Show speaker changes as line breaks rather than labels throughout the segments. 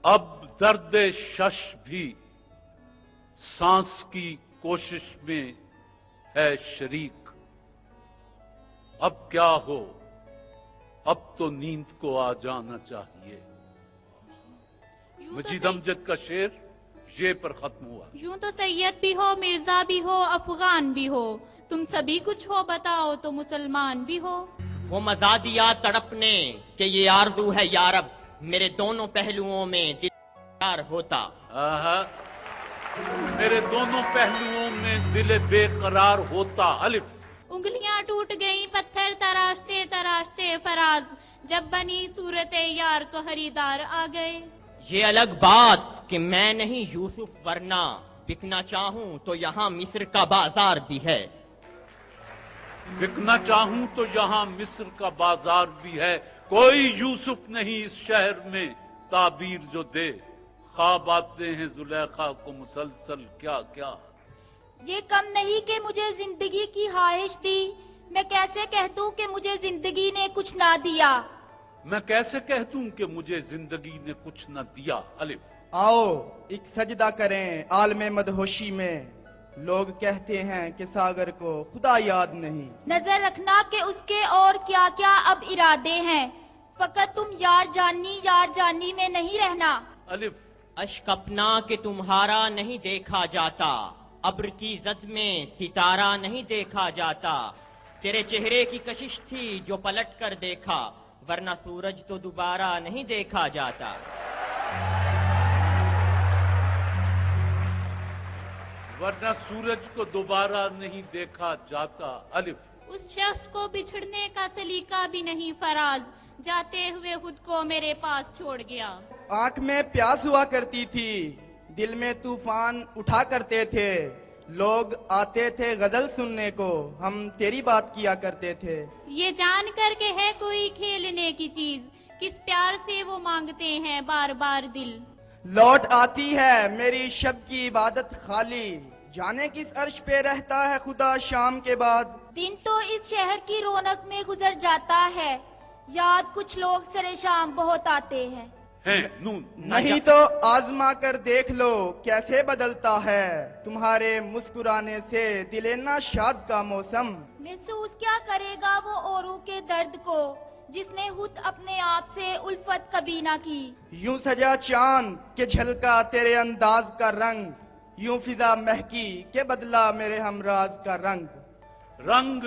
اب درد شش بھی सांस की कोशिश में है शरीक। अब क्या हो, अब तो नींद को आ जाना चाहिए। मजीद अमजद का शेर ये पर खत्म हुआ।
यूं तो सैयद भी हो, मिर्जा भी हो, अफगान भी हो, तुम सभी कुछ हो, बताओ तो मुसलमान भी हो।
वो मजा दिया तड़पने कि ये आरज़ू है यारब, मेरे दोनों पहलुओं में दिल बेकरार होता।
मेरे दोनों पहलुओं में दिल बेकरार होता। अलिफ।
उंगलियां टूट गईं पत्थर तराशते तराशते फराज, जब बनी सूरत यार तो खरीदार आ गए।
ये अलग बात कि मैं नहीं यूसुफ, वरना बिकना चाहूं तो यहाँ मिस्र का बाजार भी है।
बिकना चाहूं तो यहाँ मिस्र का बाजार भी है। कोई यूसुफ नहीं इस शहर में ताबीर जो दे, ख्वाब आते हैं जुलेखा को मुसलसल क्या क्या।
ये कम नहीं कि मुझे जिंदगी की ख्वाहिश दी, मैं कैसे कह दूं कि मुझे जिंदगी ने कुछ ना दिया।
मैं कैसे कह दूं कि मुझे जिंदगी ने कुछ न दिया। अलिफ।
आओ एक सजदा करें आलमे मदहोशी में, लोग कहते हैं कि सागर को खुदा याद नहीं।
नजर रखना कि उसके और क्या क्या अब इरादे हैं, फकत तुम यार जानी में नहीं रहना।
अलिफ।
अश्क अपना कि तुम्हारा नहीं देखा जाता, अब्र की जद में सितारा नहीं देखा जाता। तेरे चेहरे की कशिश थी जो पलट कर देखा, वरना सूरज तो दोबारा नहीं देखा जाता।
वरना सूरज को दोबारा नहीं देखा जाता। अलिफ।
उस शख्स को बिछड़ने का सलीका भी नहीं फराज, जाते हुए खुद को मेरे पास छोड़ गया।
आंख में प्यास हुआ करती थी, दिल में तूफान उठा करते थे, लोग आते थे गजल सुनने को, हम तेरी बात किया करते थे।
ये जान कर के है कोई खेलने की चीज, किस प्यार से वो मांगते हैं बार बार दिल।
लौट आती है मेरी शब की इबादत खाली, जाने किस अर्श पे रहता है खुदा शाम के बाद।
दिन तो इस शहर की रौनक में गुजर जाता है, याद कुछ लोग सरे शाम बहुत आते हैं।
नून।
नहीं तो आजमा कर देख लो कैसे बदलता है, तुम्हारे मुस्कुराने से दिले ना शाद का मौसम।
महसूस क्या करेगा वो औरों के दर्द को, जिसने खुद अपने आप से उल्फत कभी ना की।
यूं सजा चांद के झलका तेरे अंदाज का रंग, यूं फिजा महकी के बदला मेरे हमराज का रंग।
रंग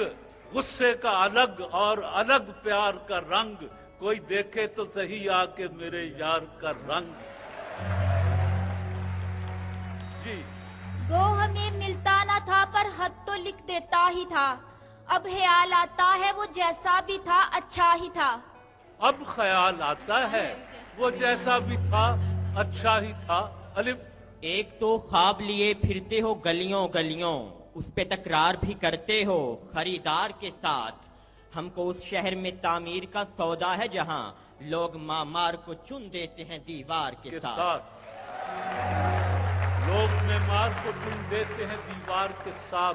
गुस्से का अलग और अलग प्यार का रंग, कोई देखे तो सही आके मेरे यार का रंग। जी।
गो हमें मिलता ना था पर खत तो लिख देता ही था, अब ख्याल आता है वो जैसा भी था अच्छा ही था।
अब ख्याल आता है वो जैसा भी था अच्छा ही था। अलिफ।
एक तो ख्वाब लिए फिरते हो गलियों गलियों, उस पे तकरार भी करते हो खरीदार के साथ। हमको उस शहर में तामीर का सौदा है जहां लोग मामार को चुन देते हैं दीवार के साथ।
लोग मामार को चुन देते हैं दीवार के साथ।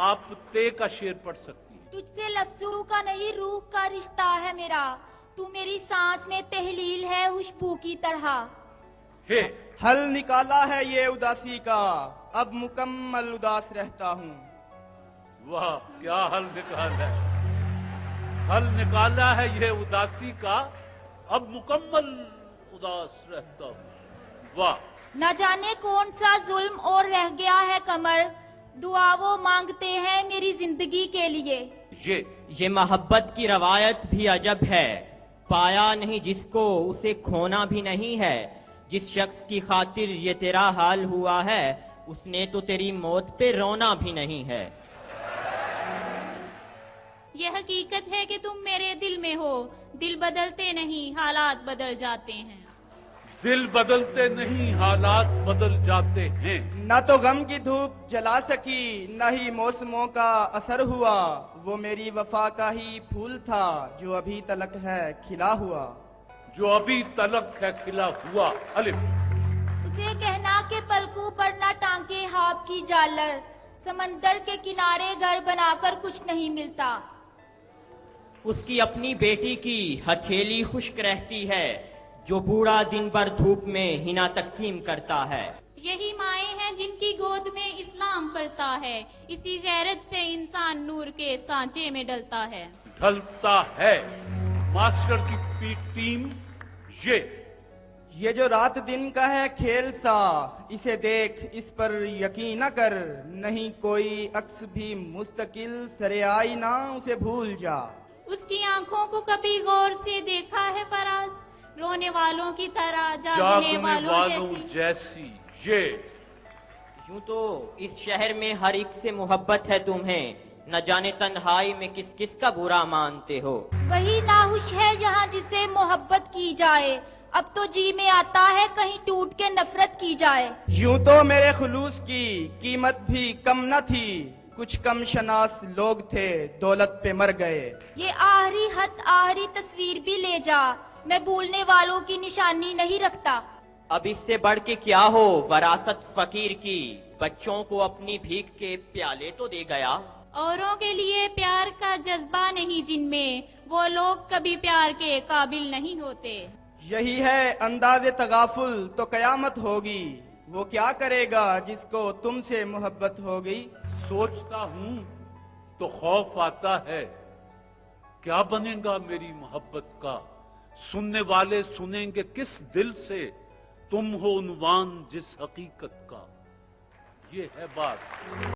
आप ते का शेर पढ़ सकती हैं।
तुझसे लफ्जों का नहीं रूह का रिश्ता है मेरा, तू मेरी सांस में तहलील है खुशबू की तरह।
हे।
हल निकाला है ये उदासी का, अब मुकम्मल उदास रहता हूँ।
वाह क्या हल निकाला है, हल निकाला है ये उदासी का, अब मुकम्मल उदास रहता हूँ। वाह।
न जाने कौन सा जुल्म और रह गया है कमर, दुआ वो मांगते हैं मेरी जिंदगी के लिए।
ये मोहब्बत की रवायत भी अजब है, पाया नहीं जिसको उसे खोना भी नहीं है। जिस शख्स की खातिर ये तेरा हाल हुआ है, उसने तो तेरी मौत पे रोना भी नहीं है।
यह हकीकत है कि तुम मेरे दिल में हो, दिल बदलते नहीं हालात बदल जाते हैं।
दिल बदलते नहीं हालात बदल जाते हैं।
न तो गम की धूप जला सकी, न ही मौसमों का असर हुआ, वो मेरी वफा का ही फूल था जो अभी तलक है खिला हुआ।
जो अभी तलक है खिला हुआ। अलिफ।
उसे कहना के पलकों पर न टांके हाथ की जालर, समंदर के किनारे घर बनाकर कुछ नहीं मिलता।
उसकी अपनी बेटी की हथेली खुश्क रहती है, जो बूढ़ा दिन भर धूप में हिना तकसीम करता है।
यही माएँ हैं जिनकी गोद में इस्लाम पलता है। इसी गैरत से इंसान नूर के सांचे में डलता है।
ढलता है मास्टर की टीम
ये जो रात दिन का है खेल सा, इसे देख इस पर यकीन न कर, नहीं कोई अक्स भी मुस्तकिल सरे आई ना उसे भूल जा।
उसकी आंखों को कभी गौर से देखा है फराज, रोने वालों की तरह जागने वालों
जैसी। ये
यूं तो इस शहर में हर एक से मोहब्बत है तुम्हें, न जाने तन्हाई में किस किस का बुरा मानते हो।
वही नाहुश है जहाँ जिसे मोहब्बत की जाए, अब तो जी में आता है कहीं टूट के नफरत की जाए।
यूं तो मेरे खुलूस की कीमत भी कम न थी, कुछ कम शनास लोग थे दौलत पे मर गए।
ये आहरी हद आहरी तस्वीर भी ले जा, मैं भूलने वालों की निशानी नहीं रखता।
अब इससे बढ़ के क्या हो वरासत फकीर की, बच्चों को अपनी भीख के प्याले तो दे गया।
औरों के लिए प्यार का जज्बा नहीं जिनमें, वो लोग कभी प्यार के काबिल नहीं होते।
यही है अंदाज़े तगाफुल तो कयामत होगी, वो क्या करेगा जिसको तुमसे मोहब्बत होगी।
सोचता हूँ तो खौफ आता है, क्या बनेगा मेरी मोहब्बत का। सुनने वाले सुनेंगे किस दिल से, तुम हो उन्वान जिस हकीकत का। ये है बात।